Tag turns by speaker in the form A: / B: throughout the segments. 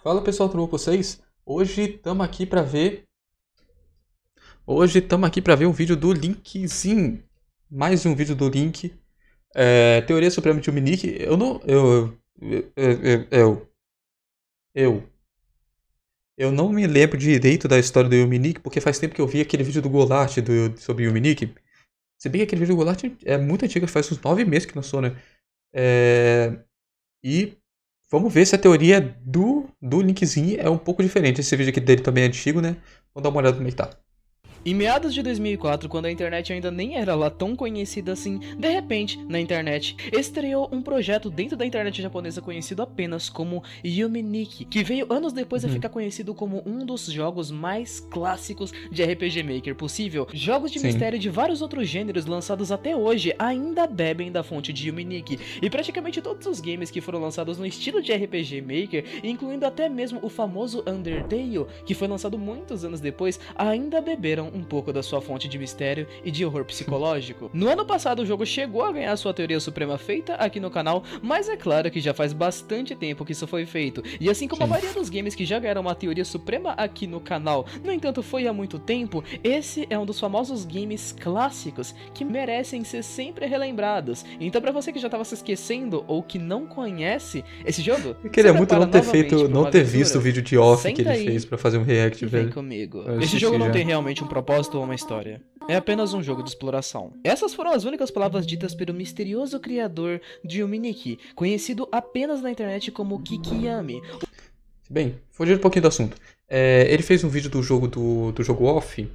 A: Fala pessoal, tudo bom com vocês? Hoje estamos aqui para ver. Hoje estamos aqui para ver um vídeo do Linkzinho. Mais um vídeo do Link. Teoria Suprema de Dominique. Eu não. Eu. Eu não me lembro direito da história do Dominique, porque faz tempo que eu vi aquele vídeo do Golart sobre o Dominique. Se bem que aquele vídeo do Golart é muito antigo, faz uns 9 meses que lançou, né? E vamos ver se a teoria do Linkzinho é um pouco diferente. Esse vídeo aqui dele também é antigo, né? Vamos dar uma olhada como é que tá.
B: Em meados de 2004, quando a internet ainda nem era lá tão conhecida assim, de repente, na internet, estreou um projeto dentro da internet japonesa conhecido apenas como Yuminiki, que veio anos depois a ficar conhecido como um dos jogos mais clássicos de RPG Maker possível. Jogos de mistério de vários outros gêneros lançados até hoje ainda bebem da fonte de Yuminiki, e praticamente todos os games que foram lançados no estilo de RPG Maker, incluindo até mesmo o famoso Undertale, que foi lançado muitos anos depois, ainda beberam um pouco da sua fonte de mistério e de horror psicológico. No ano passado o jogo chegou a ganhar sua teoria suprema feita aqui no canal, mas é claro que já faz bastante tempo que isso foi feito, e assim como a maioria dos games que já ganharam uma teoria suprema aqui no canal, no entanto foi há muito tempo, esse é um dos famosos games clássicos que merecem ser sempre relembrados. Então pra você que já tava se esquecendo ou que não conhece esse jogo,
A: eu queria muito não ter visto o vídeo de off que ele fez pra fazer um react,
B: velho. Vem comigo. Esse jogo não tem realmente um propósito ou uma história. É apenas um jogo de exploração. Essas foram as únicas palavras ditas pelo misterioso criador de Yuminiki, conhecido apenas na internet como Kikiyami.
A: Bem, fugindo um pouquinho do assunto. Ele fez um vídeo do jogo off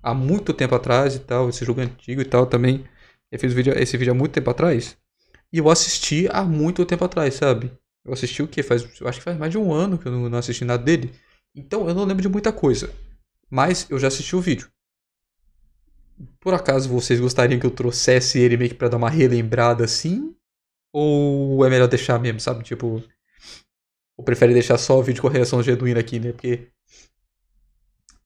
A: há muito tempo atrás e tal. Esse jogo é antigo e tal também. Ele fez esse vídeo há muito tempo atrás. E eu assisti há muito tempo atrás, sabe? Eu assisti o quê? Eu acho que faz mais de um ano que eu não assisti nada dele. Então eu não lembro de muita coisa. Mas eu já assisti o vídeo. Por acaso vocês gostariam que eu trouxesse ele meio que pra dar uma relembrada assim? Ou é melhor deixar mesmo, sabe? Tipo, ou prefere deixar só o vídeo com a reação genuína aqui, né? Porque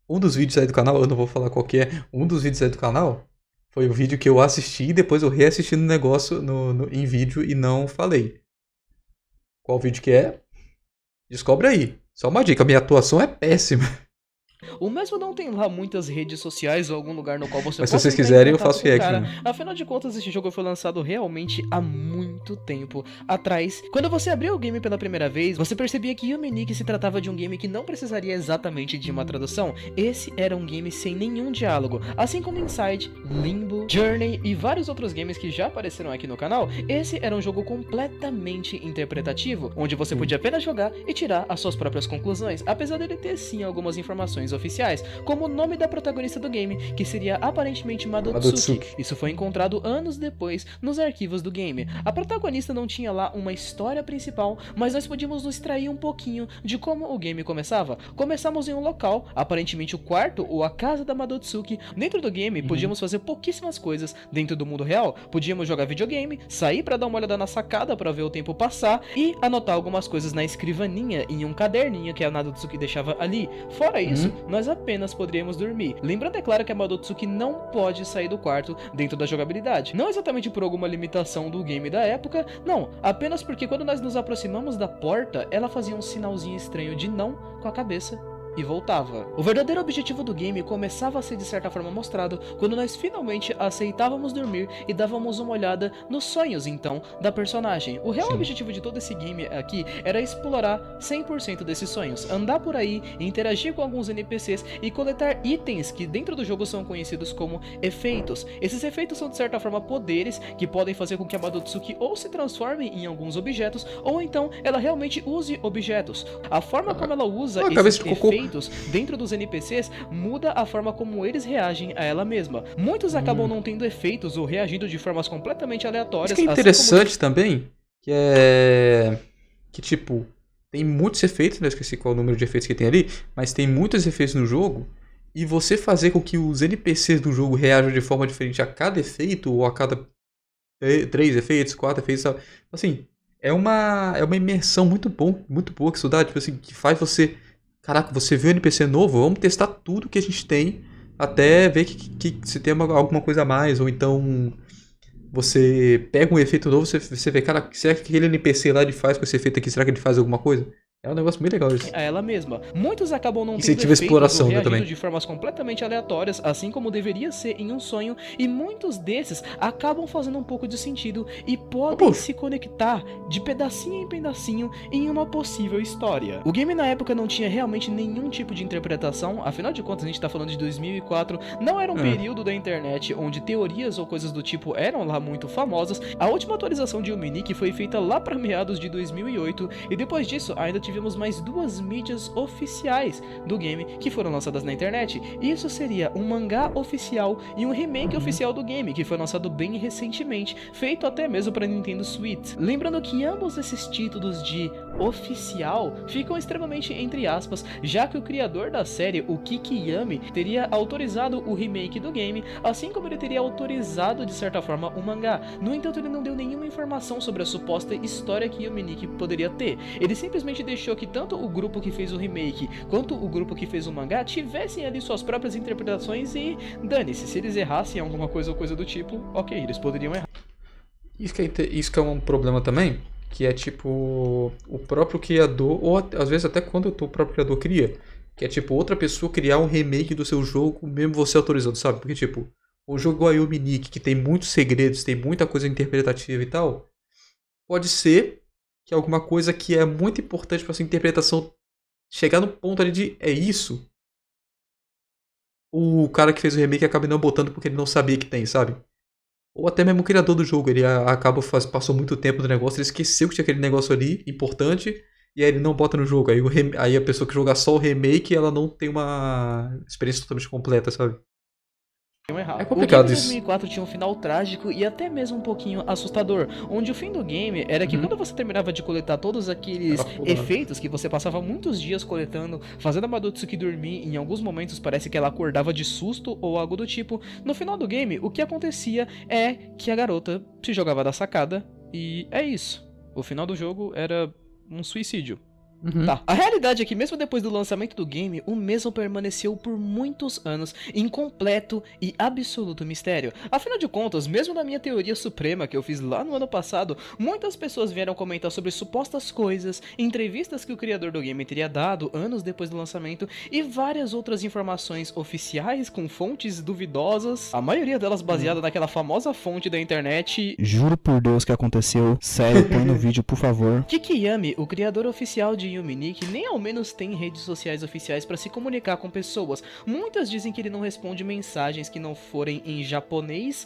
A: um dos vídeos aí do canal, eu não vou falar qual que é, um dos vídeos aí do canal foi o vídeo que eu assisti e depois eu reassisti no negócio em vídeo e não falei. Qual vídeo que é? Descobre aí. Só uma dica, minha atuação é péssima.
B: O mesmo não tem lá muitas redes sociais ou algum lugar no qual você
A: Mas
B: possa
A: se vocês quiserem eu faço react.
B: Afinal de contas, este jogo foi lançado realmente há muito tempo atrás. Quando você abriu o game pela primeira vez, você percebia que Yuminiki se tratava de um game que não precisaria exatamente de uma tradução. Esse era um game sem nenhum diálogo, assim como Inside, Limbo, Journey e vários outros games que já apareceram aqui no canal. Esse era um jogo completamente interpretativo, onde você podia apenas jogar e tirar as suas próprias conclusões, apesar dele ter sim algumas informações oficiais, como o nome da protagonista do game, que seria aparentemente Madotsuki. Isso foi encontrado anos depois nos arquivos do game. A protagonista não tinha lá uma história principal, mas nós podíamos nos extrair um pouquinho de como o game começava. Começamos em um local, aparentemente o quarto ou a casa da Madotsuki. Dentro do game, podíamos fazer pouquíssimas coisas. Dentro do mundo real, podíamos jogar videogame, sair para dar uma olhada na sacada para ver o tempo passar e anotar algumas coisas na escrivaninha em um caderninho que a Madotsuki deixava ali. Fora isso, nós apenas poderíamos dormir. Lembrando, é claro, que a Madotsuki não pode sair do quarto dentro da jogabilidade. Não exatamente por alguma limitação do game da época, não. Apenas porque quando nós nos aproximamos da porta, ela fazia um sinalzinho estranho de não com a cabeça e voltava. O verdadeiro objetivo do game começava a ser de certa forma mostrado quando nós finalmente aceitávamos dormir e dávamos uma olhada nos sonhos então da personagem. O real objetivo de todo esse game aqui era explorar 100% desses sonhos, andar por aí, interagir com alguns NPCs e coletar itens que dentro do jogo são conhecidos como efeitos. Esses efeitos são de certa forma poderes que podem fazer com que a Madotsuki ou se transforme em alguns objetos ou então ela realmente use objetos. A forma como ela usa esses efeitos dentro dos NPCs muda a forma como eles reagem a ela mesma. Muitos acabam não tendo efeitos ou reagindo de formas completamente aleatórias.
A: Isso que é interessante também, que tipo, tem muitos efeitos, né? Eu esqueci qual é o número de efeitos que tem ali, mas tem muitos efeitos no jogo, e você fazer com que os NPCs do jogo reajam de forma diferente a cada efeito, ou a cada 3 efeitos, 4 efeitos, sabe? Assim, é uma imersão muito boa que isso dá, tipo assim, que faz você... Caraca, você viu um NPC novo? Vamos testar tudo que a gente tem até ver que se tem alguma coisa a mais. Ou então você pega um efeito novo, você vê, cara, será que aquele NPC lá ele faz com esse efeito aqui? Será que ele faz alguma coisa? É um negócio bem legal isso.
B: A ela mesma. Muitos acabam não tendo
A: Incentiva a
B: efeitos
A: exploração,
B: ou
A: né,
B: reagindo
A: também.
B: de formas completamente aleatórias, assim como deveria ser em um sonho, e muitos desses acabam fazendo um pouco de sentido e podem
A: Pô.
B: se conectar de pedacinho em pedacinho em uma possível história. O game na época não tinha realmente nenhum tipo de interpretação, afinal de contas a gente tá falando de 2004, não era um período da internet onde teorias ou coisas do tipo eram lá muito famosas. A última atualização de Yume-Nikki foi feita lá para meados de 2008 e depois disso ainda tivemos mais duas mídias oficiais do game que foram lançadas na internet. Isso seria um mangá oficial e um remake oficial do game que foi lançado bem recentemente, feito até mesmo para Nintendo Switch. Lembrando que ambos esses títulos de oficial ficam extremamente entre aspas, já que o criador da série, o Kikiyami, teria autorizado o remake do game, assim como ele teria autorizado de certa forma o mangá. No entanto, ele não deu nenhuma informação sobre a suposta história que Yume-Nikki poderia ter. Ele simplesmente deixou que tanto o grupo que fez o remake quanto o grupo que fez o mangá tivessem ali suas próprias interpretações e dane-se, se eles errassem alguma coisa ou coisa do tipo, ok, eles poderiam errar.
A: Isso que é um problema também, que é tipo o próprio criador, ou às vezes até quando o próprio criador cria, que é tipo outra pessoa criar um remake do seu jogo, mesmo você autorizando, sabe? Porque tipo, o jogo Yume-Nikki, que tem muitos segredos, tem muita coisa interpretativa e tal, pode ser que alguma coisa que é muito importante para sua interpretação chegar no ponto ali de é isso, o cara que fez o remake acaba não botando porque ele não sabia que tem, sabe? Ou até mesmo o criador do jogo, ele passou muito tempo no negócio, ele esqueceu que tinha aquele negócio ali, importante, e aí ele não bota no jogo. Aí a pessoa que jogar só o remake, ela não tem uma experiência totalmente completa, sabe? É
B: O game
A: complicado
B: de
A: isso.
B: 2004 tinha um final trágico e até mesmo um pouquinho assustador, onde o fim do game era que quando você terminava de coletar todos aqueles efeitos que você passava muitos dias coletando, fazendo a Madotsuki dormir, em alguns momentos parece que ela acordava de susto ou algo do tipo, no final do game o que acontecia é que a garota se jogava da sacada e é isso. O final do jogo era um suicídio. Tá. A realidade é que mesmo depois do lançamento do game, o mesmo permaneceu por muitos anos em completo e absoluto mistério. Afinal de contas, mesmo na minha teoria suprema que eu fiz lá no ano passado, muitas pessoas vieram comentar sobre supostas coisas, entrevistas que o criador do game teria dado anos depois do lançamento e várias outras informações oficiais com fontes duvidosas, a maioria delas baseada naquela famosa fonte da internet.
C: Juro por Deus que aconteceu. Sério, põe no vídeo, por favor.
B: Kikiyami, o criador oficial de Yume-Nikki, nem ao menos tem redes sociais oficiais para se comunicar com pessoas. Muitas dizem que ele não responde mensagens que não forem em japonês.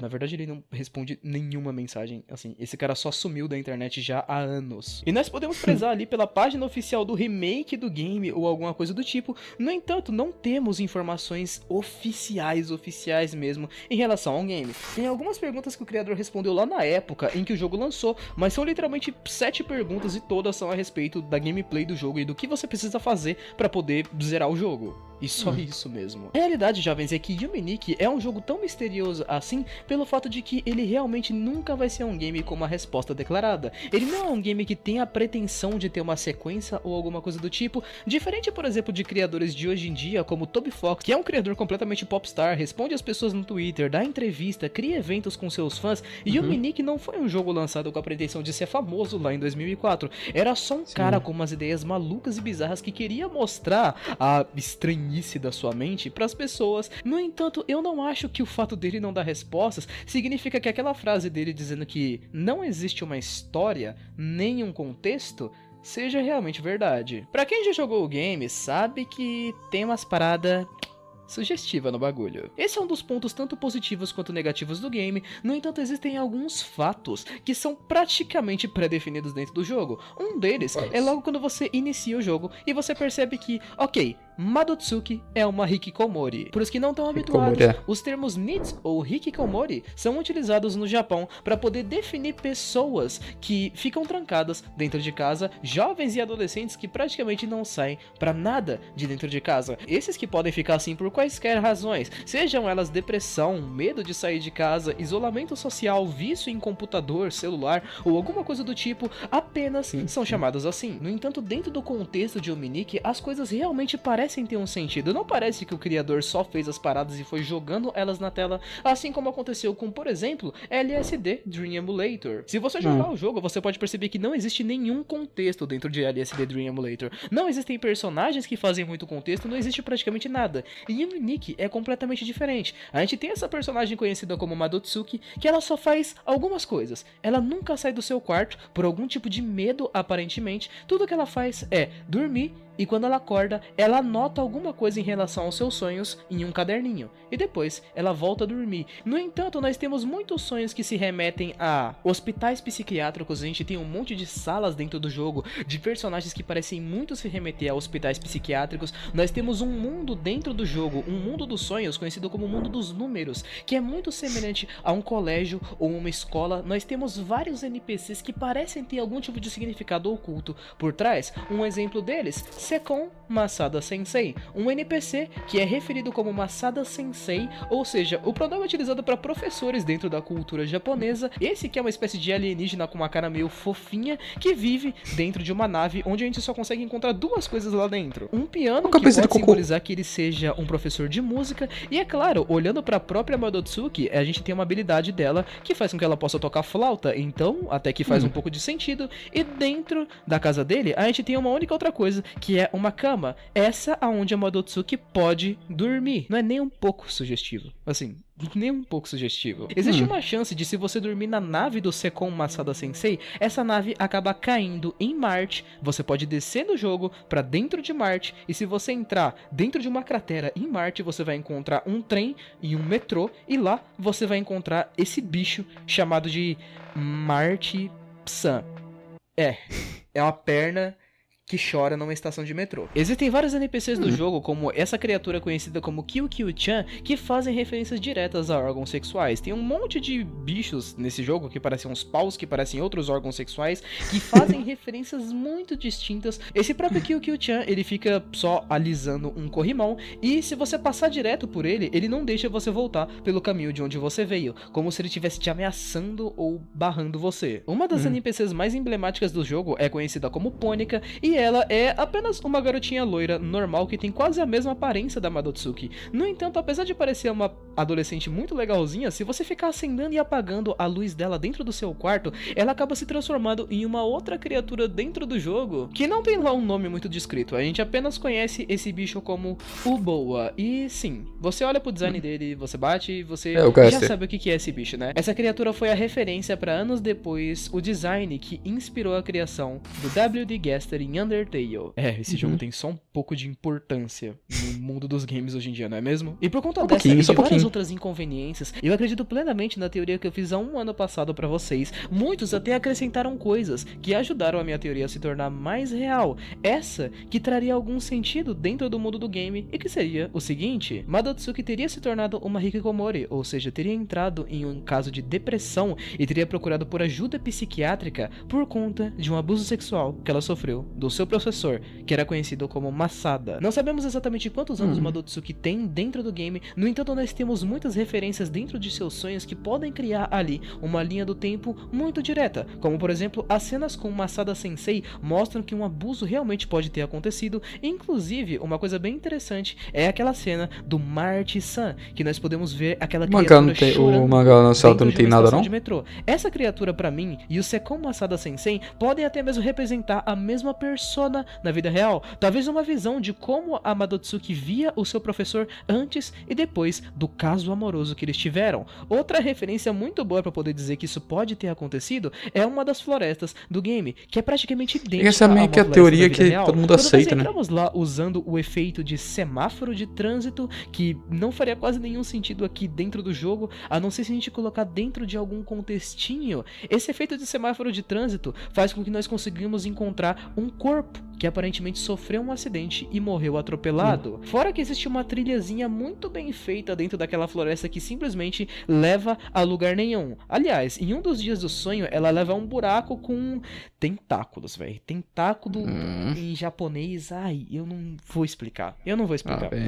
B: Na verdade, ele não responde nenhuma mensagem. Assim, esse cara só sumiu da internet já há anos. E nós podemos prezar ali pela página oficial do remake do game ou alguma coisa do tipo. No entanto, não temos informações oficiais mesmo em relação ao game. Tem algumas perguntas que o criador respondeu lá na época em que o jogo lançou, mas são literalmente 7 perguntas e todas são a respeito da gameplay do jogo e do que você precisa fazer para poder zerar o jogo. E só isso mesmo. A realidade, jovens, é que Yume-Nikki é um jogo tão misterioso assim pelo fato de que ele realmente nunca vai ser um game com uma resposta declarada. Ele não é um game que tem a pretensão de ter uma sequência ou alguma coisa do tipo, diferente, por exemplo, de criadores de hoje em dia, como Toby Fox, que é um criador completamente popstar, responde às pessoas no Twitter, dá entrevista, cria eventos com seus fãs, e Yume-Nikki não foi um jogo lançado com a pretensão de ser famoso lá em 2004. Era só um cara com umas ideias malucas e bizarras que queria mostrar a estranhice da sua mente para as pessoas. No entanto, eu não acho que o fato dele não dar respostas significa que aquela frase dele dizendo que não existe uma história, nem um contexto, seja realmente verdade. Pra quem já jogou o game, sabe que tem umas paradas sugestiva no bagulho. Esse é um dos pontos tanto positivos quanto negativos do game, no entanto existem alguns fatos que são praticamente pré-definidos dentro do jogo. Um deles é logo quando você inicia o jogo e você percebe que, ok, Madotsuki é uma hikikomori. Para os que não estão habituados, os termos NEET ou hikikomori são utilizados no Japão para poder definir pessoas que ficam trancadas dentro de casa, jovens e adolescentes que praticamente não saem para nada de dentro de casa. Esses que podem ficar assim por quaisquer razões, sejam elas depressão, medo de sair de casa, isolamento social, vício em computador, celular ou alguma coisa do tipo, apenas são chamados assim. No entanto, dentro do contexto de Yume-Nikki, as coisas realmente parecem parecem ter um sentido. Não parece que o criador só fez as paradas e foi jogando elas na tela, assim como aconteceu com, por exemplo, LSD Dream Emulator. Se você jogar o jogo, você pode perceber que não existe nenhum contexto dentro de LSD Dream Emulator. Não existem personagens que fazem muito contexto, não existe praticamente nada. E Yuminiki é completamente diferente. A gente tem essa personagem conhecida como Madotsuki, que ela só faz algumas coisas. Ela nunca sai do seu quarto, por algum tipo de medo, aparentemente. Tudo que ela faz é dormir, e quando ela acorda, ela anota alguma coisa em relação aos seus sonhos em um caderninho. E depois, ela volta a dormir. No entanto, nós temos muitos sonhos que se remetem a hospitais psiquiátricos. A gente tem um monte de salas dentro do jogo, de personagens que parecem muito se remeter a hospitais psiquiátricos. Nós temos um mundo dentro do jogo, um mundo dos sonhos, conhecido como mundo dos números, que é muito semelhante a um colégio ou uma escola. Nós temos vários NPCs que parecem ter algum tipo de significado oculto por trás. Um exemplo deles, Sekon Masada Sensei, um NPC que é referido como Masada Sensei, ou seja, o pronome é utilizado para professores dentro da cultura japonesa. Esse que é uma espécie de alienígena com uma cara meio fofinha, que vive dentro de uma nave onde a gente só consegue encontrar duas coisas lá dentro. Um piano, que pode simbolizar que ele seja um professor de música, e é claro, olhando para a própria Madotsuki, a gente tem uma habilidade dela que faz com que ela possa tocar flauta, então até que faz um pouco de sentido. E dentro da casa dele, a gente tem uma única outra coisa, que é uma cama, essa aonde a Madotsuki pode dormir. Não é nem um pouco sugestivo, assim, nem um pouco sugestivo. Existe uma chance de, se você dormir na nave do Sekon Masada Sensei, essa nave acaba caindo em Marte. Você pode descer no jogo pra dentro de Marte, e se você entrar dentro de uma cratera em Marte, você vai encontrar um trem e um metrô, e lá você vai encontrar esse bicho chamado de Marte San. É uma perna que chora numa estação de metrô. Existem vários NPCs do jogo, como essa criatura conhecida como Kyu-Kyu-chan, que fazem referências diretas a órgãos sexuais. Tem um monte de bichos nesse jogo que parecem uns paus, que parecem outros órgãos sexuais, que fazem referências muito distintas. Esse próprio Kyu-Kyu-chan, ele fica só alisando um corrimão, e se você passar direto por ele, ele não deixa você voltar pelo caminho de onde você veio, como se ele estivesse te ameaçando ou barrando você. Uma das NPCs mais emblemáticas do jogo é conhecida como Pônica, e ela é apenas uma garotinha loira normal que tem quase a mesma aparência da Madotsuki. No entanto, apesar de parecer uma adolescente muito legalzinha, se você ficar acendendo e apagando a luz dela dentro do seu quarto, ela acaba se transformando em uma outra criatura dentro do jogo, que não tem lá um nome muito descrito. A gente apenas conhece esse bicho como Uboa. E sim, você olha pro design dele, você bate e você já sabe o que é esse bicho, né? Essa criatura foi a referência para anos depois o design que inspirou a criação do W.D. Gaster em Undertale. Esse jogo tem só um pouco de importância no mundo dos games hoje em dia, não é mesmo? E por conta dessa e de várias outras inconveniências, eu acredito plenamente na teoria que eu fiz há um ano passado pra vocês. Muitos até acrescentaram coisas que ajudaram a minha teoria a se tornar mais real. Essa que traria algum sentido dentro do mundo do game, e que seria o seguinte: Madotsuki teria se tornado uma hikikomori, ou seja, teria entrado em um caso de depressão e teria procurado por ajuda psiquiátrica por conta de um abuso sexual que ela sofreu do seu professor, que era conhecido como Masada. Não sabemos exatamente quantos anos Madotsuki tem dentro do game, no entanto nós temos muitas referências dentro de seus sonhos que podem criar ali uma linha do tempo muito direta, como por exemplo, as cenas com Masada Sensei mostram que um abuso realmente pode ter acontecido. Inclusive, uma coisa bem interessante é aquela cena do Marte-san, que nós podemos ver aquela criatura chorando.
A: O mangá lançado não tem nada não?
B: De metrô. Essa criatura pra mim e o Sekon Masada Sensei podem até mesmo representar a mesma persona na vida real, talvez uma visão de como a Madotsuki via o seu professor antes e depois do caso amoroso que eles tiveram. Outra referência muito boa para poder dizer que isso pode ter acontecido é uma das florestas do game, que é praticamente idêntica.
A: Essa é meio que a teoria que todo mundo aceita, né?
B: Entramos lá usando o efeito de semáforo de trânsito, que não faria quase nenhum sentido aqui dentro do jogo, a não ser se a gente colocar dentro de algum contextinho. Esse efeito de semáforo de trânsito faz com que nós conseguimos encontrar um corpo que aparentemente sofreu um acidente e morreu atropelado. Fora que existe uma trilhazinha muito bem feita dentro daquela floresta que simplesmente leva a lugar nenhum. Aliás, em um dos dias do sonho, ela leva a um buraco com tentáculos, velho. Tentáculo em japonês, eu não vou explicar. Eu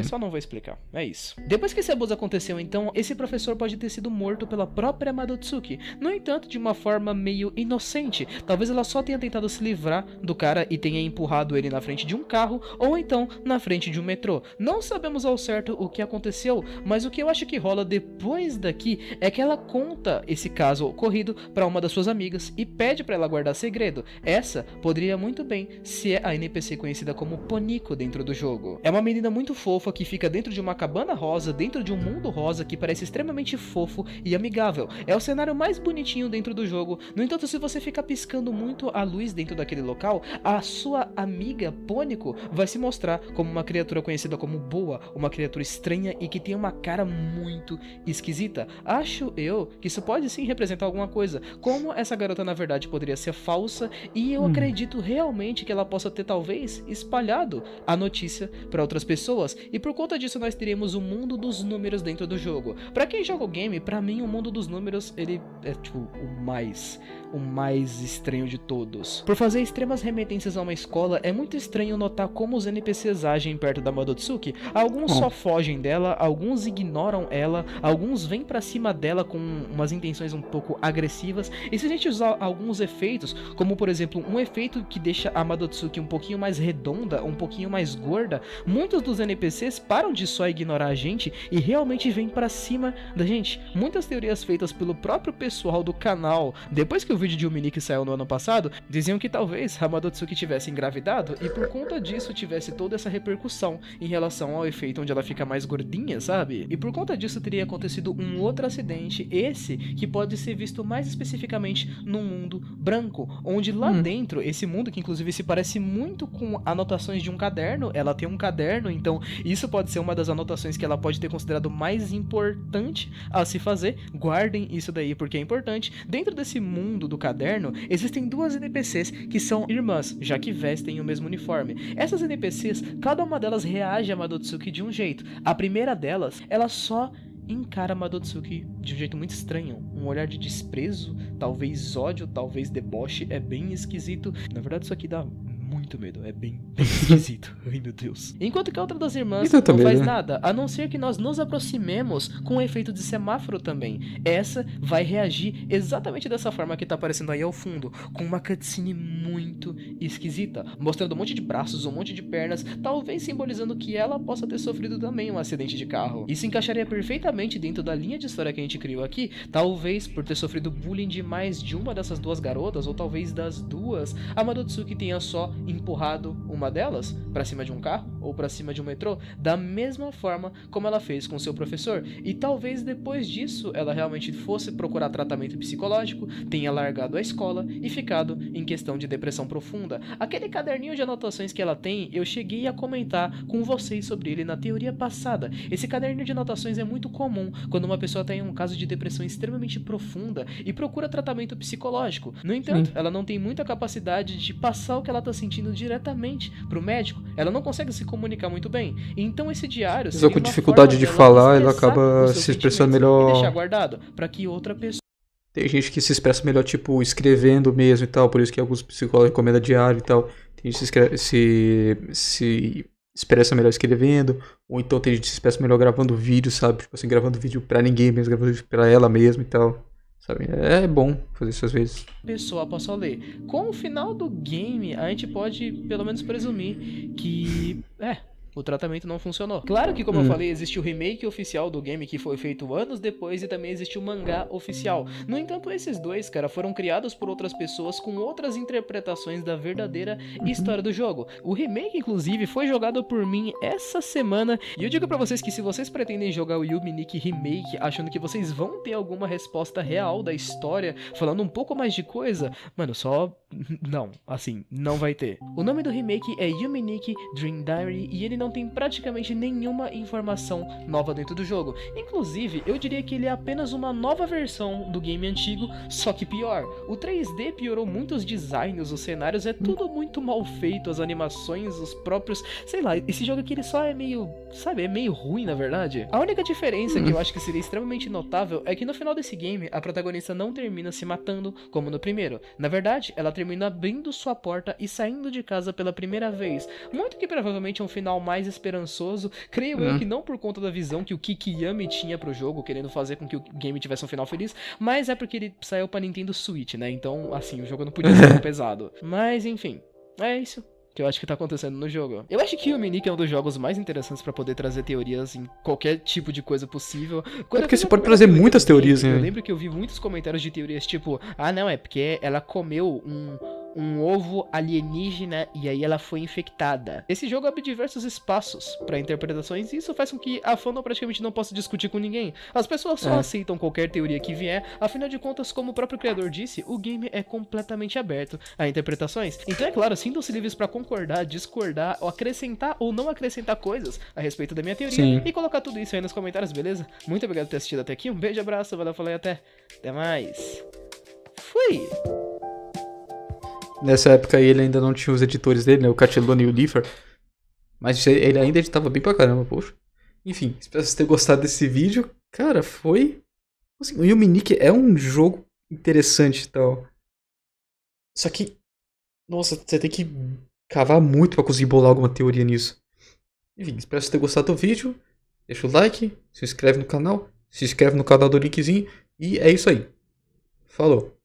B: só não vou explicar. É isso. Depois que esse abuso aconteceu, então, esse professor pode ter sido morto pela própria Madotsuki. No entanto, de uma forma meio inocente. Talvez ela só tenha tentado se livrar do cara e tenha empurrado empurrado ele na frente de um carro ou então na frente de um metrô. Não sabemos ao certo o que aconteceu, mas o que eu acho que rola depois daqui é que ela conta esse caso ocorrido para uma das suas amigas e pede para ela guardar segredo. Essa poderia muito bem ser a NPC conhecida como Ponico dentro do jogo. É uma menina muito fofa que fica dentro de uma cabana rosa, dentro de um mundo rosa que parece extremamente fofo e amigável. É o cenário mais bonitinho dentro do jogo. No entanto, se você ficar piscando muito a luz dentro daquele local, a sua amiga Ponico vai se mostrar como uma criatura conhecida como boa, uma criatura estranha e que tem uma cara muito esquisita. Acho eu que isso pode sim representar alguma coisa, como essa garota na verdade poderia ser falsa, e eu acredito realmente que ela possa ter talvez espalhado a notícia para outras pessoas, e por conta disso nós teremos o mundo dos números dentro do jogo. Pra quem joga o game, pra mim o mundo dos números ele é tipo o mais estranho de todos. Por fazer extremas remetências a uma escola, é muito estranho notar como os NPCs agem perto da Madotsuki. Alguns só fogem dela, alguns ignoram ela, alguns vêm pra cima dela com umas intenções um pouco agressivas. E se a gente usar alguns efeitos, como por exemplo um efeito que deixa a Madotsuki um pouquinho mais redonda, um pouquinho mais gorda, muitos dos NPCs param de só ignorar a gente e realmente vêm pra cima da gente. Muitas teorias feitas pelo próprio pessoal do canal, depois que o vídeo de Yumi Nikki saiu no ano passado, diziam que talvez a Madotsuki tivesse engravidado e por conta disso tivesse toda essa repercussão em relação ao efeito onde ela fica mais gordinha, sabe? E por conta disso teria acontecido um outro acidente, esse que pode ser visto mais especificamente no mundo branco, onde lá dentro, esse mundo que inclusive se parece muito com anotações de um caderno, ela tem um caderno, então isso pode ser uma das anotações que ela pode ter considerado mais importante a se fazer. Guardem isso daí porque é importante. Dentro desse mundo do caderno, existem duas NPCs que são irmãs, já que vestem o mesmo uniforme. Essas NPCs, cada uma delas reage a Madotsuki de um jeito. A primeira delas, ela só encara Madotsuki de um jeito muito estranho, um olhar de desprezo, talvez ódio, talvez deboche, é bem esquisito. Na verdade isso aqui dá muito medo, é bem esquisito. Ai meu Deus. Enquanto que a outra das irmãs não faz nada, a não ser que nós nos aproximemos com o efeito de semáforo também. Essa vai reagir exatamente dessa forma que tá aparecendo aí ao fundo, com uma cutscene muito esquisita, mostrando um monte de braços, um monte de pernas, talvez simbolizando que ela possa ter sofrido também um acidente de carro. Isso encaixaria perfeitamente dentro da linha de história que a gente criou aqui, talvez por ter sofrido bullying de mais de uma dessas duas garotas, ou talvez das duas, a Madotsuki tenha só empurrado uma delas pra cima de um carro ou pra cima de um metrô, da mesma forma como ela fez com seu professor, e talvez depois disso ela realmente fosse procurar tratamento psicológico, tenha largado a escola e ficado em questão de depressão profunda. Aquele caderninho de anotações que ela tem, eu cheguei a comentar com vocês sobre ele na teoria passada. Esse caderninho de anotações é muito comum quando uma pessoa tem um caso de depressão extremamente profunda e procura tratamento psicológico. No entanto, ela não tem muita capacidade de passar o que ela tá sentindo diretamente pro médico, ela não consegue se comunicar muito bem. Então esse diário,
A: só com dificuldade de falar, ela acaba se expressando melhor
B: e deixar guardado para que outra pessoa.
A: Tem gente que se expressa melhor, tipo, escrevendo mesmo e tal, por isso que alguns psicólogos recomendam diário e tal. Tem gente que se expressa melhor escrevendo, ou então tem gente que se expressa melhor gravando vídeo, sabe? Tipo assim, gravando vídeo pra ninguém mesmo, gravando vídeo pra ela mesmo e tal. Sabe? É bom fazer isso às vezes.
B: Pessoa possa ler. Com o final do game, a gente pode pelo menos presumir que o tratamento não funcionou. Claro que, como eu falei, existe o remake oficial do game que foi feito anos depois e também existe o mangá oficial. No entanto, esses dois, cara, foram criados por outras pessoas com outras interpretações da verdadeira história do jogo. O remake, inclusive, foi jogado por mim essa semana e eu digo pra vocês que se vocês pretendem jogar o Yumi Nikki Remake achando que vocês vão ter alguma resposta real da história, falando um pouco mais de coisa, mano, só... não, assim, não vai ter. O nome do remake é Yumi Nikki Dream Diary e ele não tem praticamente nenhuma informação nova dentro do jogo. Inclusive, eu diria que ele é apenas uma nova versão do game antigo, só que pior. O 3D piorou muito os designs, os cenários, é tudo muito mal feito, as animações, os próprios... sei lá, esse jogo aqui ele só é meio... sabe, é meio ruim na verdade. A única diferença que eu acho que seria extremamente notável é que no final desse game, a protagonista não termina se matando como no primeiro. Na verdade, ela termina abrindo sua porta e saindo de casa pela primeira vez. Muito que provavelmente é um final mais esperançoso, creio eu que não por conta da visão que o Kikiyami tinha pro jogo, querendo fazer com que o game tivesse um final feliz, mas é porque ele saiu pra Nintendo Switch, né? Então, assim, o jogo não podia ser tão pesado. Mas, enfim, é isso. que eu acho que tá acontecendo no jogo. Eu acho que o Minic é um dos jogos mais interessantes pra poder trazer teorias em qualquer tipo de coisa possível. Quando eu
A: porque
B: vi
A: você
B: a
A: pode
B: primeira
A: trazer
B: teoria
A: muitas
B: do game,
A: teorias, né?
B: Eu lembro que eu vi muitos comentários de teorias tipo, ah não, é porque ela comeu um ovo alienígena e aí ela foi infectada. Esse jogo abre diversos espaços pra interpretações e isso faz com que a fandom praticamente não possa discutir com ninguém. As pessoas só aceitam qualquer teoria que vier, afinal de contas, como o próprio criador disse, o game é completamente aberto a interpretações. Então é claro, sintam-se livres pra concordar, discordar, ou acrescentar ou não acrescentar coisas a respeito da minha teoria.
A: Sim.
B: E colocar tudo isso aí nos comentários, beleza? Muito obrigado por ter assistido até aqui, um beijo, abraço, valeu, falei, até mais. Fui!
A: Nessa época aí ele ainda não tinha os editores dele, né? O Catilone e o Lifer. Mas ele ainda editava bem pra caramba, poxa. Enfim, espero que vocês tenham gostado desse vídeo. Cara, foi... Assim, o Yuminique é um jogo interessante e tal. Só que... Nossa, você tem que cavar muito pra conseguir bolar alguma teoria nisso. Enfim, espero que vocês tenham gostado do vídeo. Deixa o like, se inscreve no canal. Se inscreve no canal do linkzinho. E é isso aí. Falou.